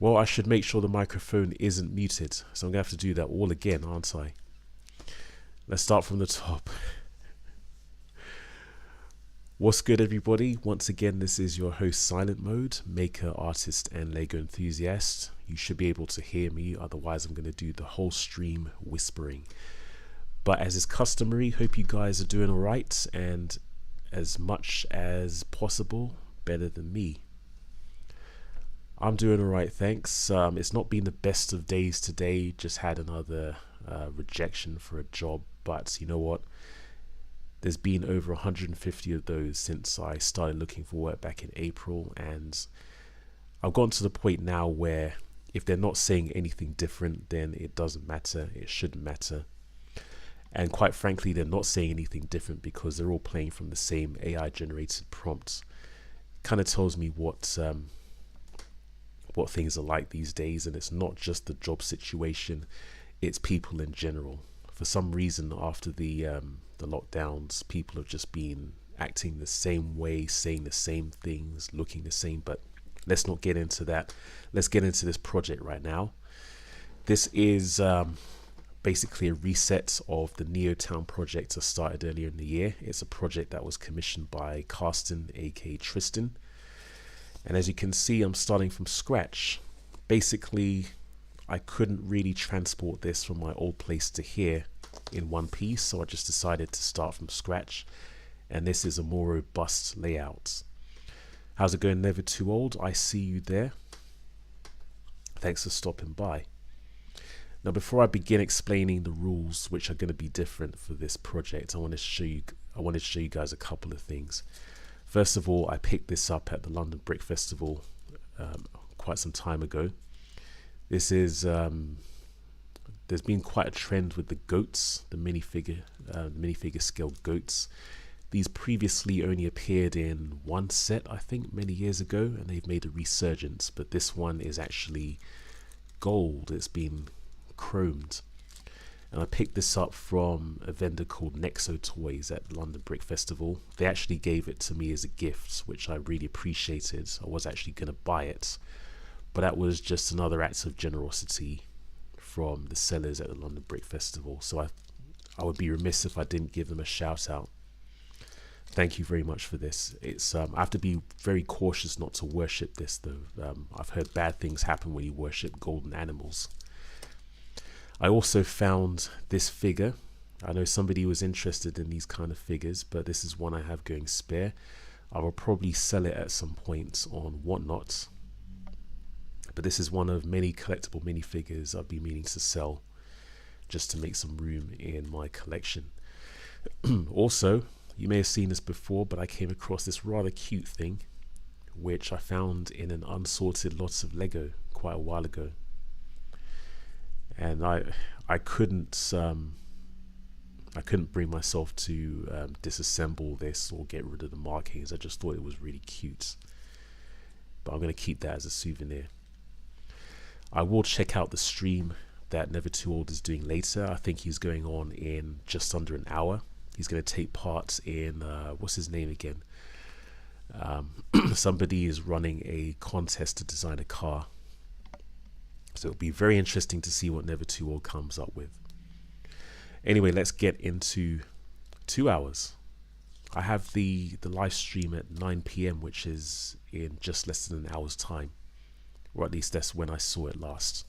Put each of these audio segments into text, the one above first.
Well, I should make sure the microphone isn't muted, so I'm going to have to do that all again, aren't I? Let's start from the top. What's good, everybody? Once again, this is your host, Silent Mode, maker, artist, and LEGO enthusiast. You should be able to hear me, otherwise I'm going to do the whole stream whispering. But as is customary, hope you guys are doing alright, and as much as possible, better than me. I'm doing alright, thanks. It's not been the best of days today, just had another rejection for a job, but you know what? There's been over 150 of those since I started looking for work back in April, and I've gotten to the point now where if they're not saying anything different, then it doesn't matter, it shouldn't matter. And quite frankly, they're not saying anything different because they're all playing from the same AI generated prompts. Kind of tells me what things are like these days, and it's not just the job situation, it's people in general. For some reason, after the lockdowns, people have just been acting the same way, saying the same things, looking the same. But let's not get into that. Let's get into this project right now. This is basically a reset of the Neotown project I started earlier in the year. It's a project that was commissioned by Carsten, aka Tristan. And as you can see, I'm starting from scratch. Basically, I couldn't really transport this from my old place to here in one piece, so I just decided to start from scratch. And this is a more robust layout. How's it going, Never Too Old? I see you there. Thanks for stopping by. Now, before I begin explaining the rules, which are going to be different for this project, I wanted to show you guys a couple of things. First of all, I picked this up at the London Brick Festival quite some time ago. This is there's been quite a trend with the goats, the minifigure scale goats. These previously only appeared in one set, I think, many years ago, and they've made a resurgence. But this one is actually gold. It's been chromed. And I picked this up from a vendor called Nexo Toys at the London Brick Festival. They actually gave it to me as a gift, which I really appreciated. I was actually going to buy it, but that was just another act of generosity from the sellers at the London Brick Festival. So I would be remiss if I didn't give them a shout out. Thank you very much for this. It's I have to be very cautious not to worship this though. I've heard bad things happen when you worship golden animals. I also found this figure. I know somebody was interested in these kind of figures, but this is one I have going spare. I will probably sell it at some point on Whatnot. But this is one of many collectible minifigures I've been meaning to sell just to make some room in my collection. Also, you may have seen this before, but I came across this rather cute thing, which I found in an unsorted lots of Lego quite a while ago. And I couldn't bring myself to disassemble this or get rid of the markings. I just thought it was really cute. But I'm going to keep that as a souvenir. I will check out the stream that Never Too Old is doing later. I think he's going on in just under an hour. He's going to take part in, what's his name again? Somebody is running a contest to design a car. So it'll be very interesting to see what Never Too Old comes up with. Anyway, let's get into 2 hours. I have the live stream at 9 PM, which is in just less than an hour's time. Or at least that's when I saw it last.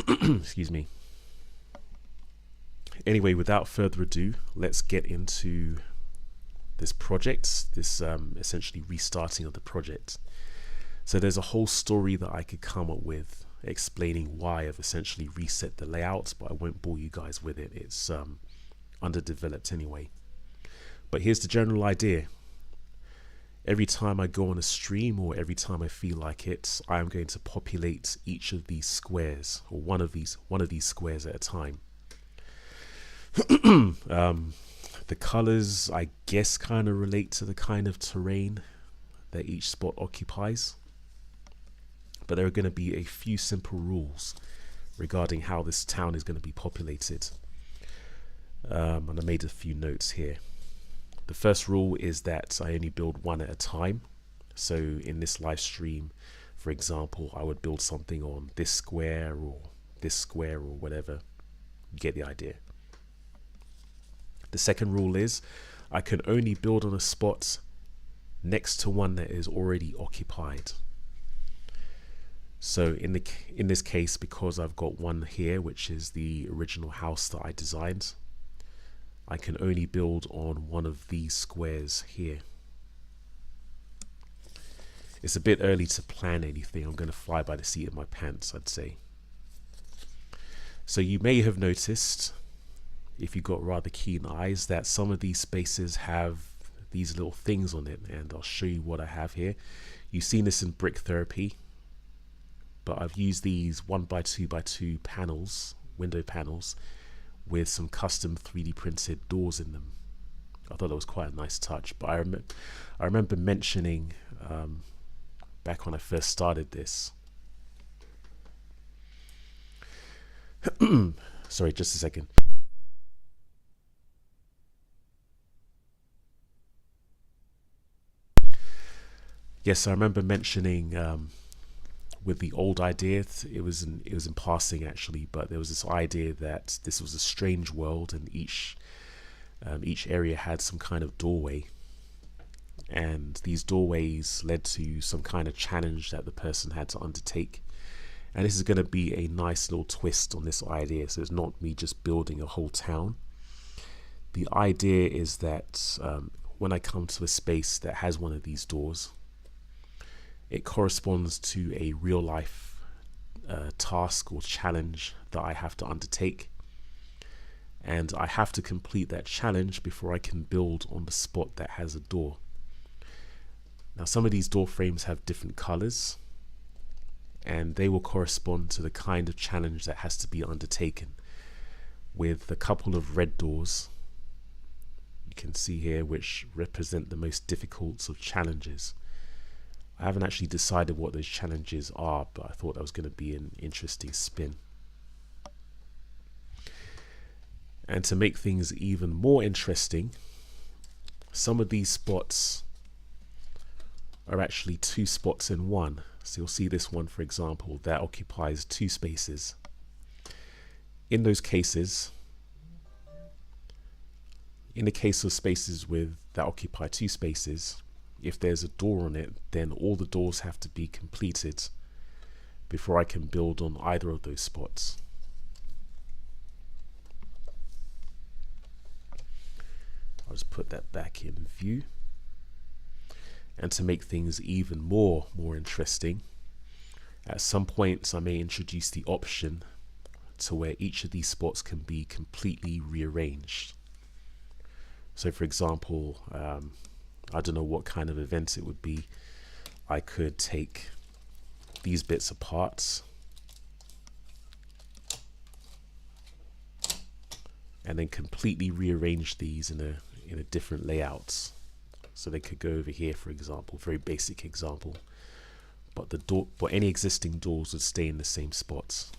Excuse me. Anyway, without further ado, let's get into this project, this essentially restarting of the project. So there's a whole story that I could come up with explaining why I've essentially reset the layout, but I won't bore you guys with it. It's underdeveloped anyway. But here's the general idea. Every time I go on a stream or every time I feel like it, I am going to populate each of these squares, or one of these squares at a time. The colors, I guess, kind of relate to the kind of terrain that each spot occupies. But there are going to be a few simple rules regarding how this town is going to be populated. And I made a few notes here. The first rule is that I only build one at a time. So in this live stream, For example, I would build something on this square or whatever. You get the idea. The second rule is I can only build on a spot next to one that is already occupied. So in this case, because I've got one here, which is the original house that I designed, I can only build on one of these squares here. It's a bit early to plan anything. I'm going to fly by the seat of my pants, I'd say. So you may have noticed, if you've got rather keen eyes, that some of these spaces have these little things on it, and I'll show you what I have here. You've seen this in Brick Therapy, but I've used these 1x2x2 panels, window panels, with some custom 3D printed doors in them. I thought that was quite a nice touch, but I remember mentioning back when I first started this. Sorry, just a second. Yes, I remember mentioning with the old idea, it was in passing actually, but there was this idea that this was a strange world, and each area had some kind of doorway, and these doorways led to some kind of challenge that the person had to undertake. And this is going to be a nice little twist on this idea. So it's not me just building a whole town. The idea is that when I come to a space that has one of these doors, it corresponds to a real life task or challenge that I have to undertake. And I have to complete that challenge before I can build on the spot that has a door. Now, some of these door frames have different colors, and they will correspond to the kind of challenge that has to be undertaken. With a couple of red doors, you can see here, which represent the most difficult of challenges. I haven't actually decided what those challenges are, but I thought that was going to be an interesting spin. And to make things even more interesting, some of these spots are actually two spots in one. So you'll see this one, for example, that occupies two spaces. In those cases, in the case of spaces that occupy two spaces, if there's a door on it, then all the doors have to be completed before I can build on either of those spots. I'll just put that back in view. And to make things even more interesting, at some points I may introduce the option to where each of these spots can be completely rearranged. So for example, I don't know what kind of event it would be. I could take these bits apart and then completely rearrange these in a different layout. So they could go over here, for example, very basic example. But any existing doors would stay in the same spots.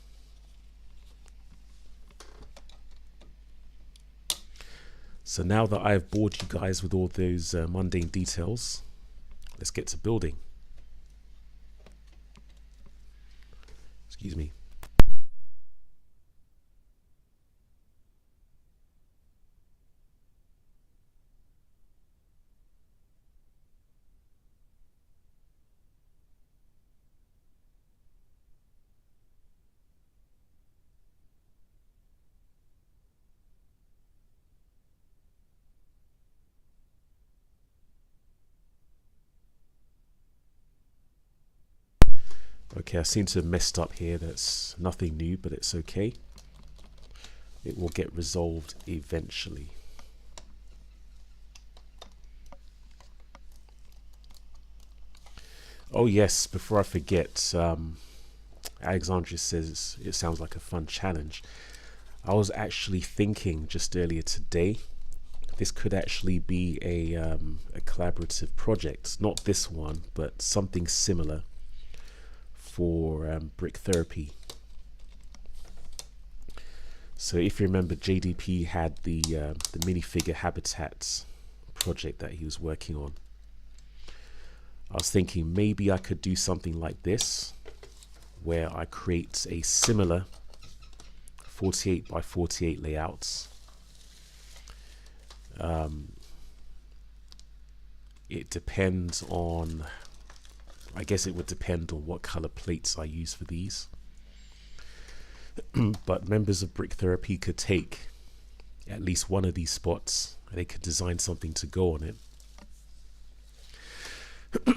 So now that I've bored you guys with all those mundane details, let's get to building. Excuse me. Okay, I seem to have messed up here. That's nothing new, but it's okay. It will get resolved eventually. Oh yes, before I forget, Alexandria says it sounds like a fun challenge. I was actually thinking just earlier today, this could actually be a collaborative project. Not this one, but something similar for Brick Therapy. So if you remember, JDP had the minifigure habitats project that he was working on. I was thinking maybe I could do something like this, where I create a similar 48 by 48 layouts. It depends on, I guess it would depend on what color plates I use for these. But members of Brick Therapy could take at least one of these spots and they could design something to go on it.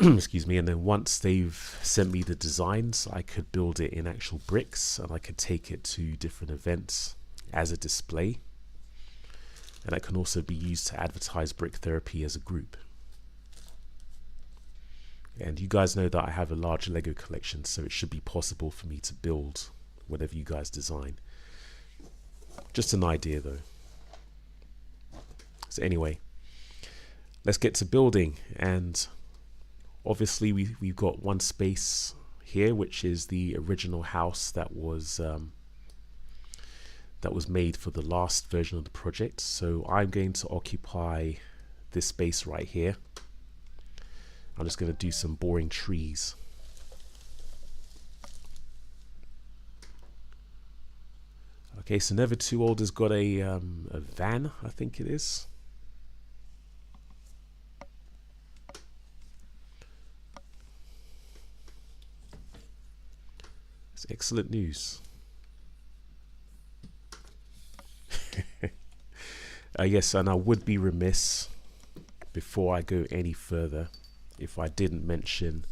Excuse me. And then once they've sent me the designs, I could build it in actual bricks and I could take it to different events as a display. And that can also be used to advertise Brick Therapy as a group. And you guys know that I have a large Lego collection, so it should be possible for me to build whatever you guys design. Just an idea though. So anyway, let's get to building. And obviously we've got one space here, which is the original house that was made for the last version of the project. So I'm going to occupy this space right here. I'm just going to do some boring trees. Okay, so Never Too Old has got a van, I think it is. It's excellent news. Yes, and I would be remiss before I go any further if I didn't mention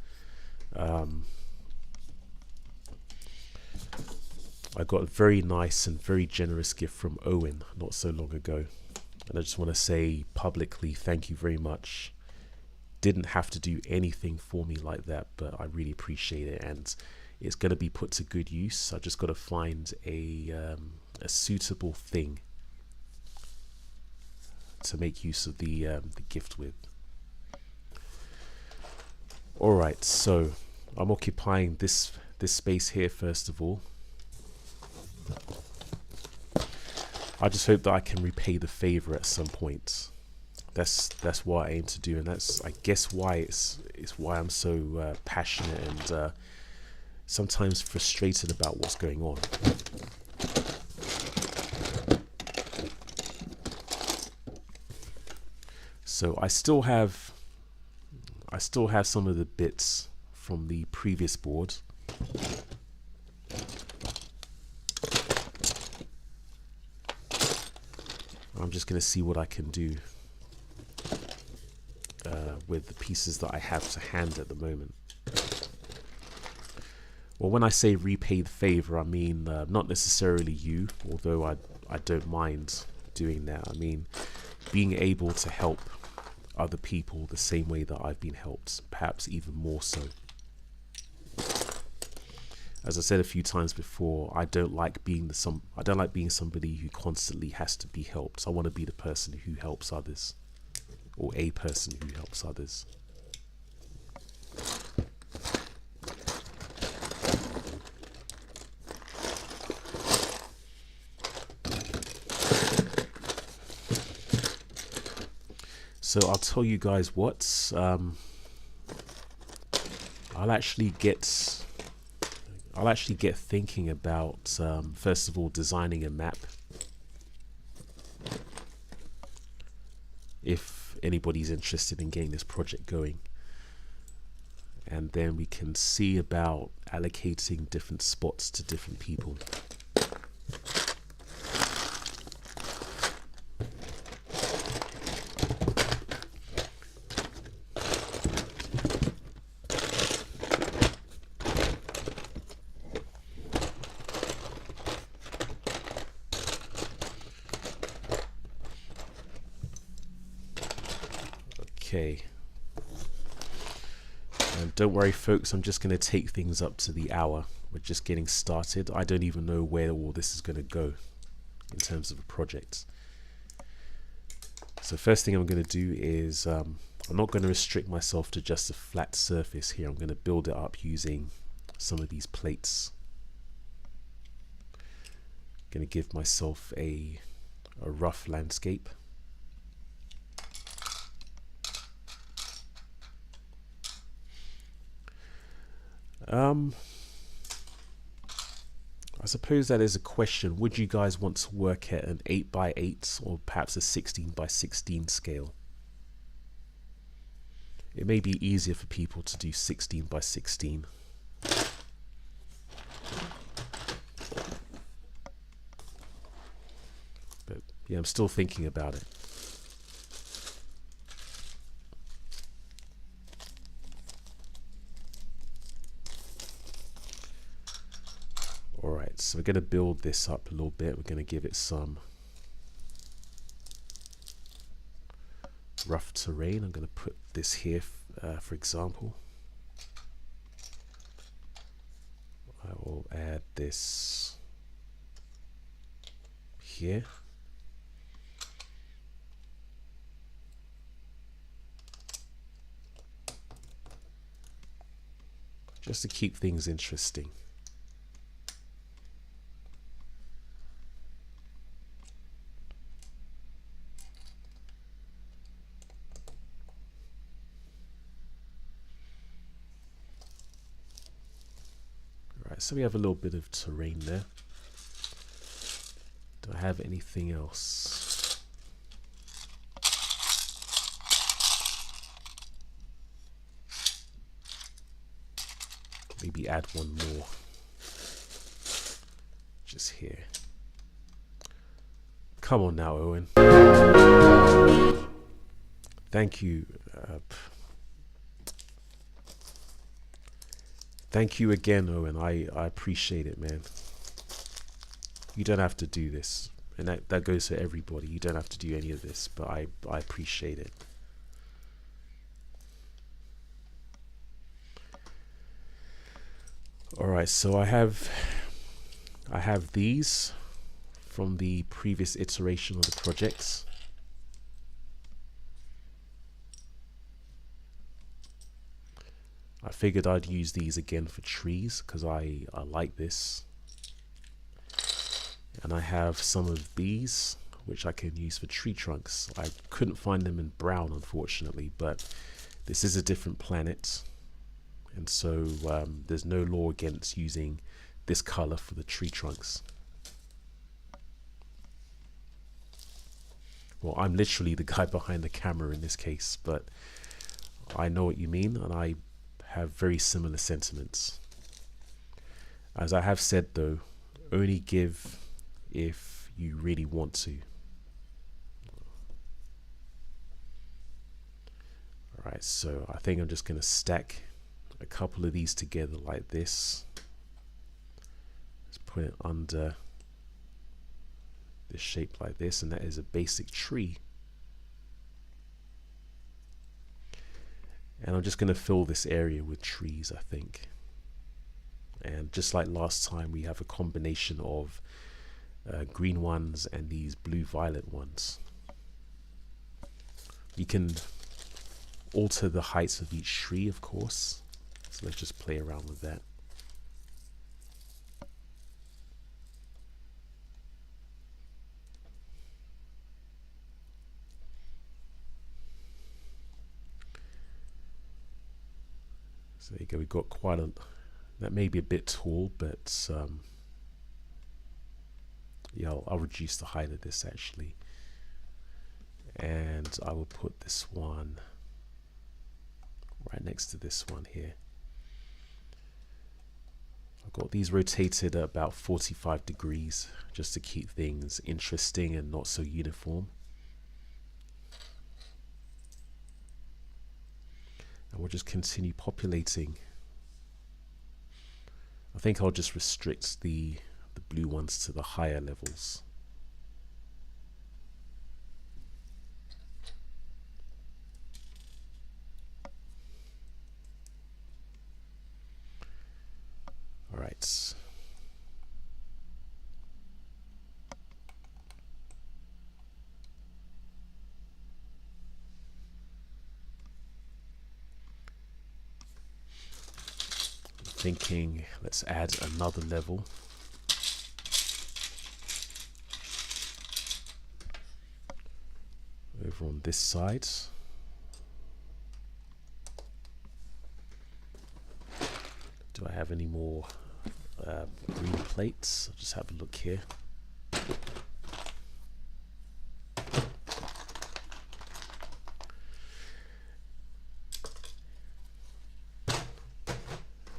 I got a very nice and very generous gift from Owen not so long ago, and I just want to say publicly thank you very much. Didn't have to do anything for me like that, but I really appreciate it, and it's going to be put to good use. I just got to find a suitable thing to make use of the gift with. Alright, so I'm occupying this space here first of all. I just hope that I can repay the favor at some point. That's what I aim to do, and that's, I guess, why it's why I'm so passionate and sometimes frustrated about what's going on. So I still have some of the bits from the previous board. I'm just going to see what I can do with the pieces that I have to hand at the moment. Well, when I say repay the favor, I mean not necessarily you, although I don't mind doing that. I mean being able to help other people the same way that I've been helped, perhaps even more so. As I said a few times before, I don't like being somebody who constantly has to be helped. I want to be the person who helps others, or a person who helps others. So I'll tell you guys what, I'll actually get thinking about first of all designing a map, if anybody's interested in getting this project going, and then we can see about allocating different spots to different people. Okay, and don't worry folks, I'm just going to take things up to the hour. We're just getting started. I don't even know where all this is going to go in terms of a project. So first thing I'm going to do is I'm not going to restrict myself to just a flat surface here. I'm going to build it up using some of these plates. I'm going to give myself a rough landscape. I suppose that is a question. Would you guys want to work at an 8x8 or perhaps a 16x16 scale? It may be easier for people to do 16x16. But yeah, I'm still thinking about it. Alright, so we're going to build this up a little bit. We're going to give it some rough terrain. I'm going to put this here, for example. I will add this here. Just to keep things interesting. So we have a little bit of terrain there. Do I have anything else? Maybe add one more. Just here. Come on now, Owen. Thank you. Thank you again, Owen. I appreciate it, man. You don't have to do this. And that goes for everybody. You don't have to do any of this, but I appreciate it. Alright, so I have these from the previous iteration of the projects. I figured I'd use these again for trees because I like this. And I have some of these which I can use for tree trunks. I couldn't find them in brown, unfortunately, but this is a different planet. And so there's no law against using this color for the tree trunks. Well, I'm literally the guy behind the camera in this case, but I know what you mean, and I have very similar sentiments. As I have said though, only give if you really want to. Alright, so I think I'm just going to stack a couple of these together like this. Let's put it under this shape like this, and that is a basic tree. And I'm just going to fill this area with trees, I think. And just like last time, we have a combination of green ones and these blue-violet ones. You can alter the heights of each tree, of course. So let's just play around with that. So there you go, we've got quite a, that may be a bit tall, but yeah, I'll reduce the height of this actually. And I will put this one right next to this one here. I've got these rotated at about 45 degrees just to keep things interesting and not so uniform. And we'll just continue populating. I think I'll just restrict the blue ones to the higher levels. All right. Thinking, let's add another level. Over on this side. Do I have any more green plates? I'll just have a look here.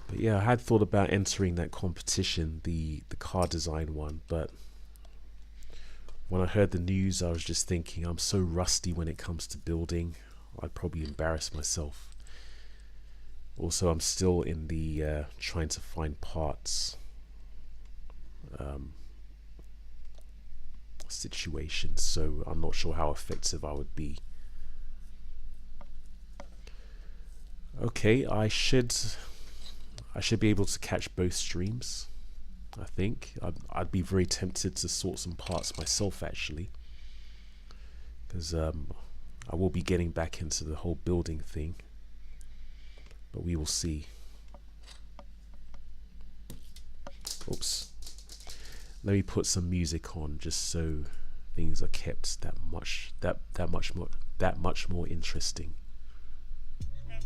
But yeah, I had thought about entering that competition, the car design one, but when I heard the news, I was just thinking I'm so rusty when it comes to building, I'd probably embarrass myself. Also, I'm still in the trying to find parts situation, so I'm not sure how effective I would be. Okay, I should be able to catch both streams. I think I'd be very tempted to sort some parts myself, actually, because I will be getting back into the whole building thing, but we will see. Oops. Let me put some music on just so things are kept that much more interesting. Yeah,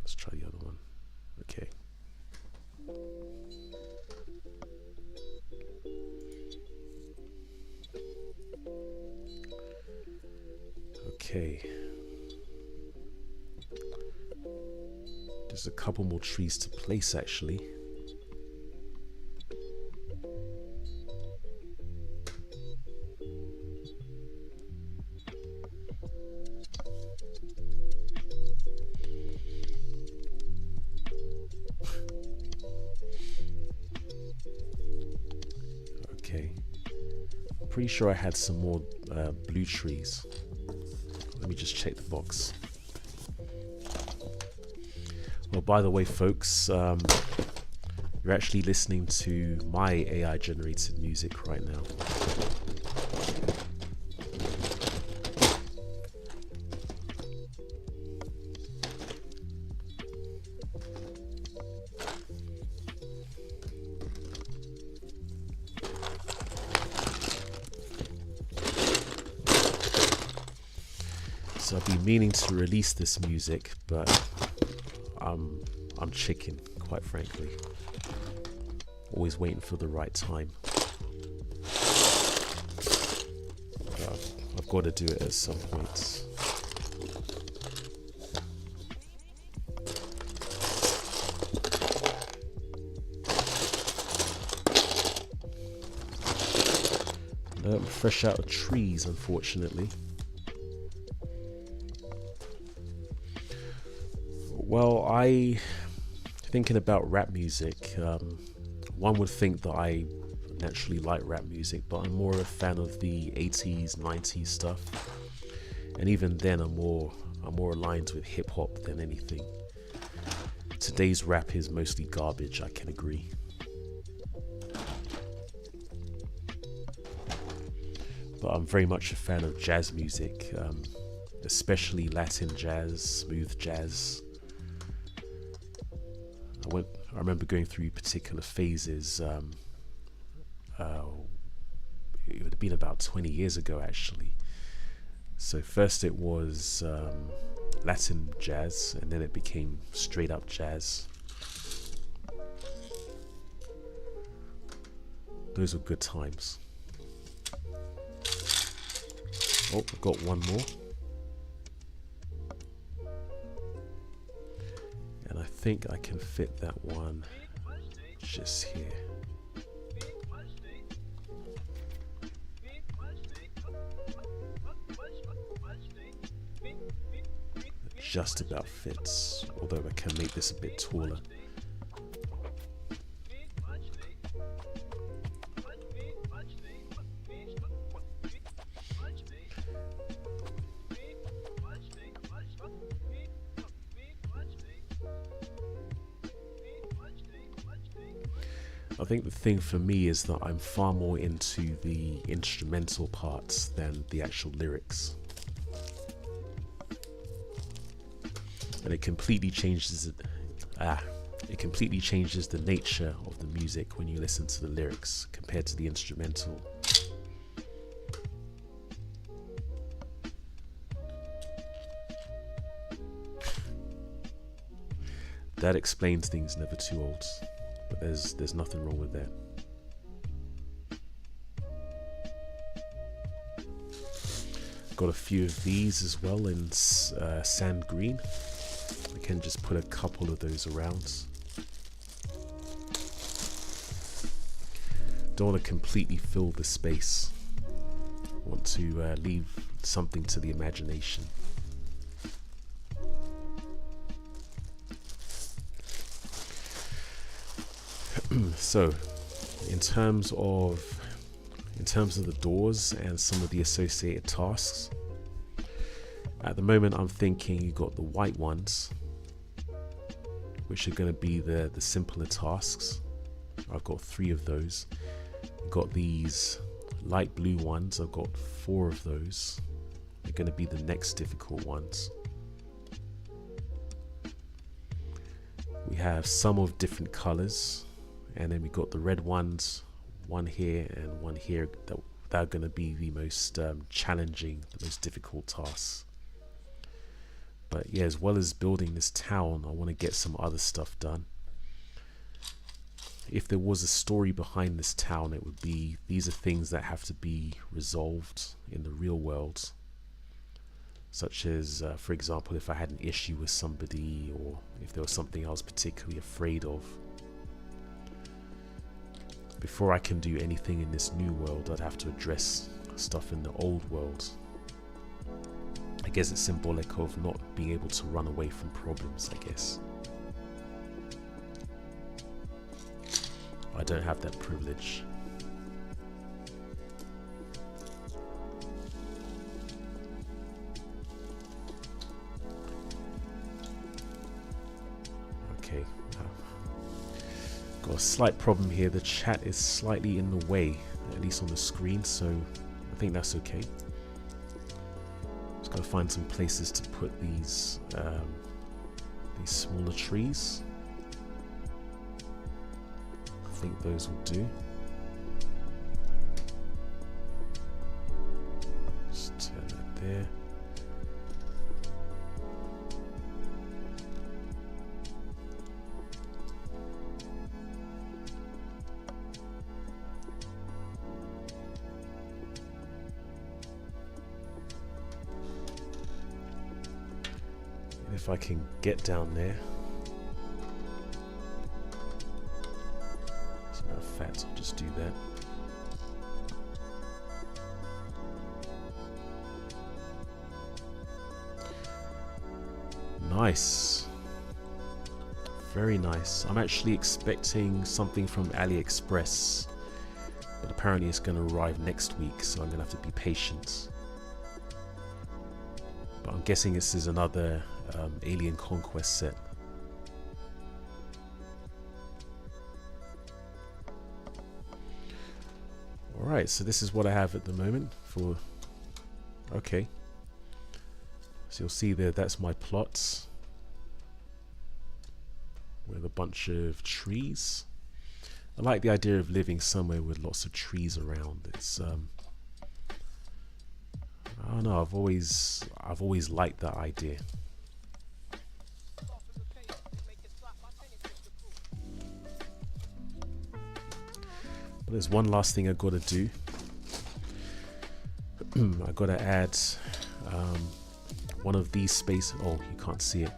let's try the other one. Okay. Okay. There's a couple more trees to place, actually. Okay. I'm pretty sure I had some more blue trees. Let me just check the box. Well, by the way, folks, you're actually listening to my AI generated music right now. So I've been meaning to release this music, but I'm chicken, quite frankly. Always waiting for the right time. I've got to do it at some point. I'm fresh out of trees, unfortunately. Well, thinking about rap music, one would think that I naturally like rap music, but I'm more a fan of the 80s, 90s stuff. And even then, I'm more aligned with hip hop than anything. Today's rap is mostly garbage, I can agree. But I'm very much a fan of jazz music, especially Latin jazz, smooth jazz. I remember going through particular phases. It would have been about 20 years ago, actually. So first it was Latin jazz, and then it became straight up jazz. Those were good times. Oh, I've got one more. And I think I can fit that one just here. It just about fits, although I can make this a bit taller. I think the thing for me is that I'm far more into the instrumental parts than the actual lyrics. And it completely changes the nature of the music when you listen to the lyrics compared to the instrumental. That explains things, never too old. But there's nothing wrong with that. Got a few of these as well in sand green. I can just put a couple of those around. Don't want to completely fill the space. Want to leave something to the imagination. So, in terms of the doors and some of the associated tasks, at the moment I'm thinking you got the white ones, which are going to be the simpler tasks. I've got 3 of those. Got these light blue ones. I've got 4 of those. They're going to be the next difficult ones. We have some of different colors, and then we got the red ones, one here and one here, that are going to be the most challenging, the most difficult tasks. But yeah, as well as building this town, I want to get some other stuff done. If there was a story behind this town, it would be these are things that have to be resolved in the real world. Such as, for example, if I had an issue with somebody, or if there was something I was particularly afraid of. Before I can do anything in this new world, I'd have to address stuff in the old world. I guess it's symbolic of not being able to run away from problems, I guess. I don't have that privilege. Okay. Got a slight problem here. The chat is slightly in the way, at least on the screen, so I think that's okay. Just gotta find some places to put these smaller trees. I think those will do. Just turn that there. And if I can get down there. Fat, I'll just do that. Nice. Very nice. I'm actually expecting something from AliExpress, but apparently it's going to arrive next week, so I'm going to have to be patient. But I'm guessing this is another Alien Conquest set. Alright, so this is what I have at the moment for... Okay. So you'll see there, that's my plots. With a bunch of trees. I like the idea of living somewhere with lots of trees around. It's I don't know, I've always liked that idea. But there's one last thing I've got to do. I've got to add one of these spaces. Oh, you can't see it.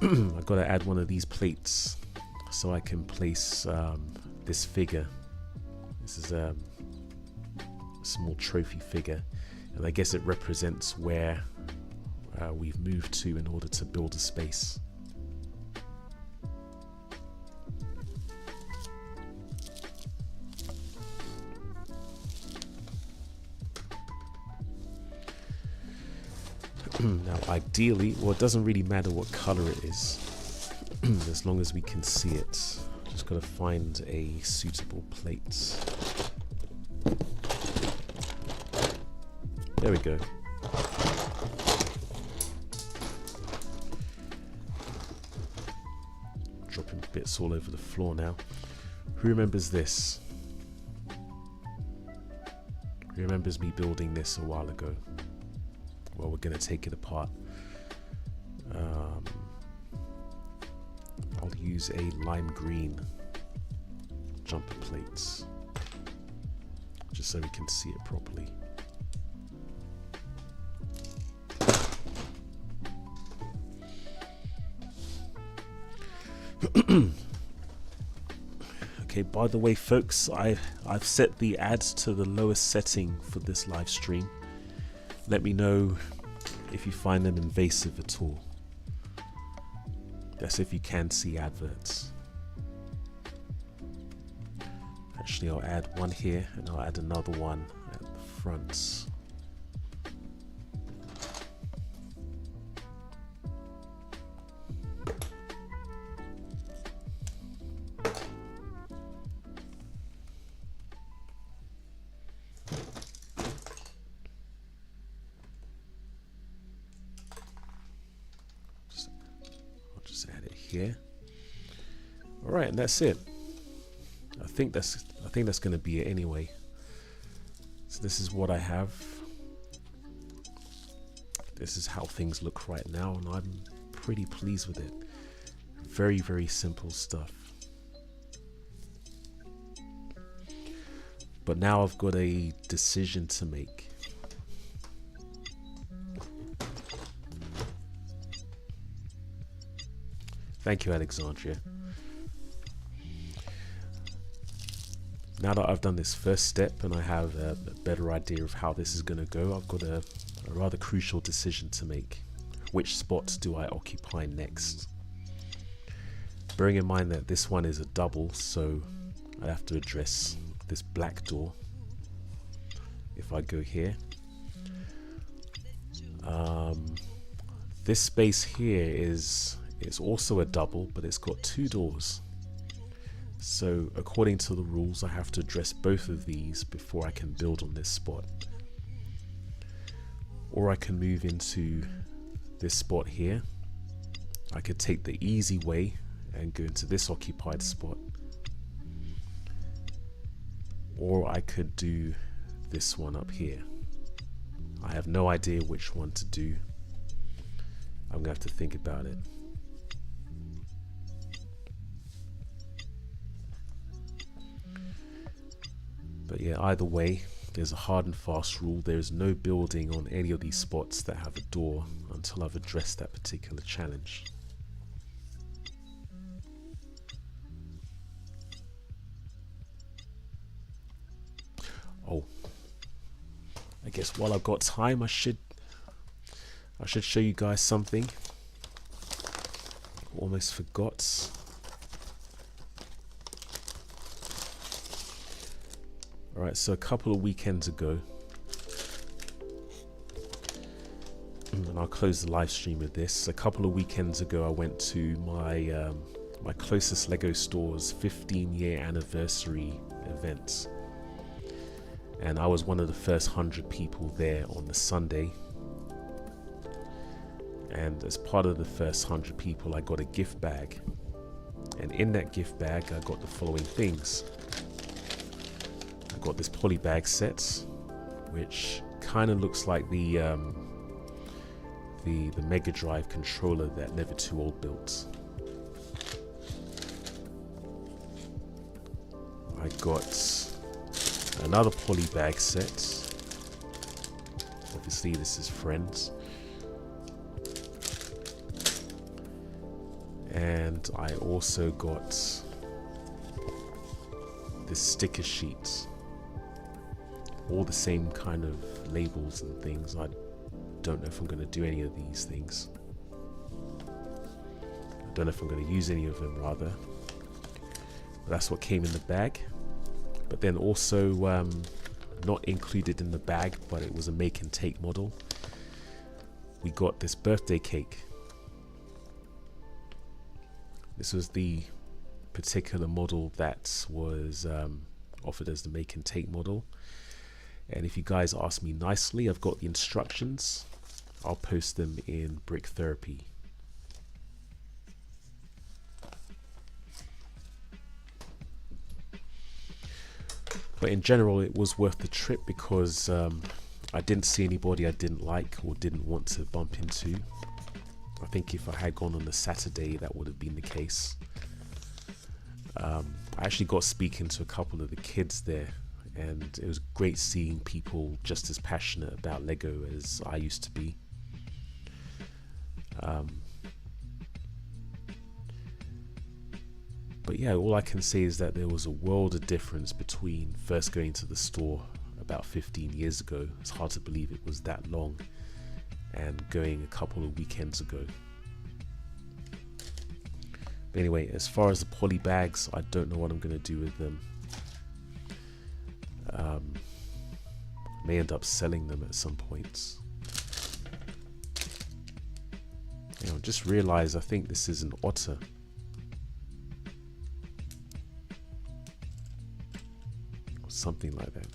I've got to add one of these plates so I can place this figure. This is a small trophy figure, and I guess it represents where we've moved to in order to build a space. Now ideally, well, it doesn't really matter what color it is as long as we can see it. Just got to find a suitable plate. There we go. Dropping bits all over the floor now. Who remembers this? Who remembers me building this a while ago? Well, we're going to take it apart. I'll use a lime green jumper plates just so we can see it properly. Okay, by the way folks, I've set the ads to the lowest setting for this live stream. Let me know if you find them invasive at all. That's if you can see adverts. Actually, I'll add one here and I'll add another one at the front. Here. All right, and that's it. I think that's going to be it anyway. So this is what I have. This is how things look right now, and I'm pretty pleased with it. Very, very simple stuff. But now I've got a decision to make. Thank you, Alexandria. Now that I've done this first step and I have a better idea of how this is going to go, I've got a rather crucial decision to make. Which spots do I occupy next? Bearing in mind that this one is a double, so I have to address this black door. If I go here, this space here is also a double, but it's got two doors. So according to the rules, I have to address both of these before I can build on this spot. Or I can move into this spot here. I could take the easy way and go into this occupied spot. Or I could do this one up here. I have no idea which one to do. I'm gonna have to think about it. But yeah, either way, there's a hard and fast rule. There's no building on any of these spots that have a door until I've addressed that particular challenge. Oh, I guess while I've got time, I should show you guys something. Almost forgot. Alright, so a couple of weekends ago, and I'll close the live stream with this. A couple of weekends ago, I went to my my closest LEGO store's 15-year anniversary event, and I was one of the first 100 people there on the Sunday. And as part of the first 100 people, I got a gift bag, and in that gift bag, I got the following things. Got this poly bag set, which kind of looks like the Mega Drive controller that Never Too Old built. I got another poly bag set. Obviously, this is Friends. And I also got this sticker sheet. All the same kind of labels and things. I don't know if I'm going to do any of these things. I don't know if I'm going to use any of them, rather. But that's what came in the bag. But then also, not included in the bag, but it was a make and take model. We got this birthday cake. This was the particular model that was offered as the make and take model. And if you guys ask me nicely, I've got the instructions. I'll post them in Brick Therapy. But in general, it was worth the trip because I didn't see anybody I didn't like or didn't want to bump into. I think if I had gone on a Saturday, that would have been the case. I actually got speaking to a couple of the kids there, and it was great seeing people just as passionate about Lego as I used to be. But yeah, all I can say is that there was a world of difference between first going to the store about 15 years ago, it's hard to believe it was that long, and going a couple of weekends ago. But anyway, as far as the poly bags, I don't know what I'm going to do with them. May end up selling them at some points. You know, just realized I think this is an otter. Or something like that.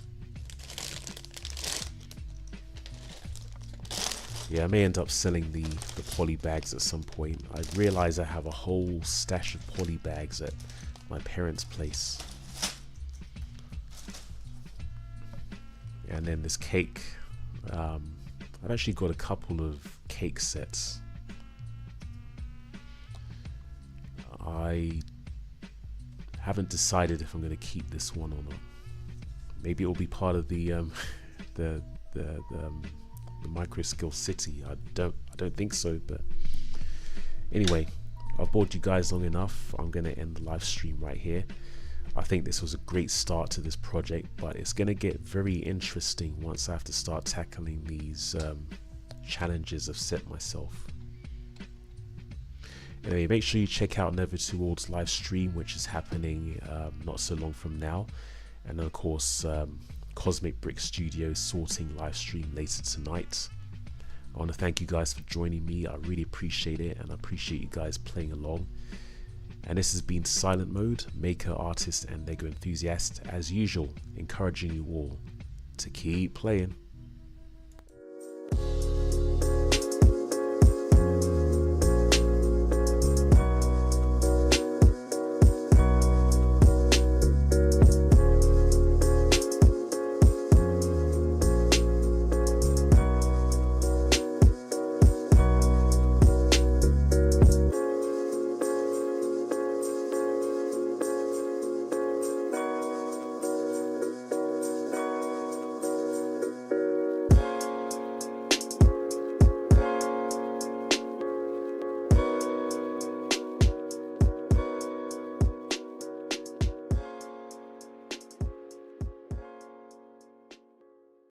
Yeah, I may end up selling the poly bags at some point. I realize I have a whole stash of poly bags at my parents' place. And then this cake. I've actually got a couple of cake sets. I haven't decided if I'm going to keep this one or not. Maybe it will be part of the micro skill city. I don't think so, but anyway, I've bored you guys long enough. I'm going to end the live stream right here. I think this was a great start to this project, but it's going to get very interesting once I have to start tackling these challenges I've set myself. Anyway, make sure you check out Never Too Old's live stream, which is happening not so long from now, and of course Cosmic Brick Studios sorting live stream later tonight. I want to thank you guys for joining me. I really appreciate it, and I appreciate you guys playing along. And this has been Silent Mode, maker, artist, and LEGO enthusiast, as usual, encouraging you all to keep playing.